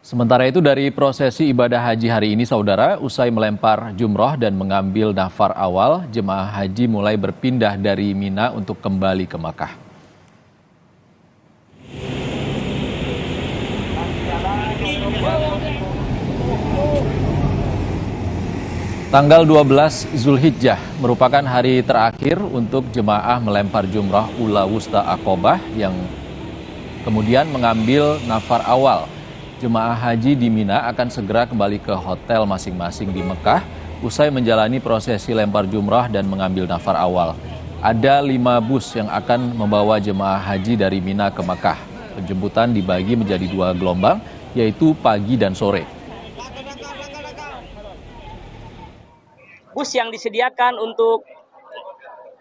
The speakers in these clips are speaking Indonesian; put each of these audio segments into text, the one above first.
Sementara itu dari prosesi ibadah haji hari ini saudara, usai melempar jumroh dan mengambil nafar awal, jemaah haji mulai berpindah dari Mina untuk kembali ke Makkah. Tanggal 12 Zulhijjah merupakan hari terakhir untuk jemaah melempar jumrah Ula Wusta Aqobah yang kemudian mengambil nafar awal. Jemaah haji di Mina akan segera kembali ke hotel masing-masing di Mekah usai menjalani prosesi lempar jumrah dan mengambil nafar awal. Ada 5 bus yang akan membawa jemaah haji dari Mina ke Mekah. Penjemputan dibagi menjadi 2 gelombang, yaitu pagi dan sore. Bus yang disediakan untuk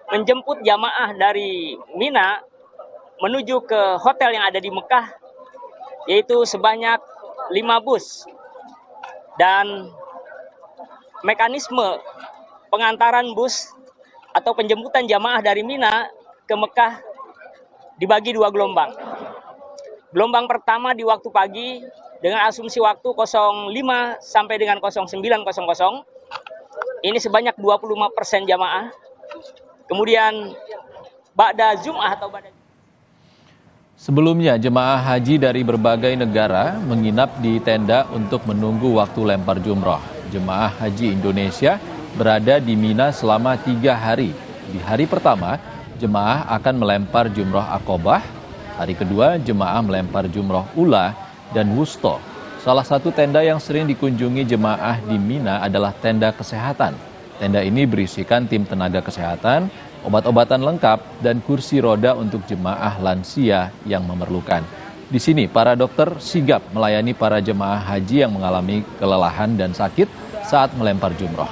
menjemput jamaah dari Mina menuju ke hotel yang ada di Mekah, yaitu sebanyak 5 bus. Dan mekanisme pengantaran bus atau penjemputan jamaah dari Mina ke Mekah dibagi 2 gelombang. Gelombang pertama di waktu pagi dengan asumsi waktu 05 sampai dengan 09.00. Ini sebanyak 25% jamaah. Kemudian ba'da Jum'ah atau ba'da Sebelumnya, jemaah haji dari berbagai negara menginap di tenda untuk menunggu waktu lempar jumroh. Jemaah haji Indonesia berada di Mina selama 3 hari. Di hari pertama, jemaah akan melempar jumroh Aqobah. Hari kedua, jemaah melempar jumroh Ula dan Wusto. Salah satu tenda yang sering dikunjungi jemaah di Mina adalah tenda kesehatan. Tenda ini berisikan tim tenaga kesehatan, obat-obatan lengkap, dan kursi roda untuk jemaah lansia yang memerlukan. Di sini, para dokter sigap melayani para jemaah haji yang mengalami kelelahan dan sakit saat melempar jumroh.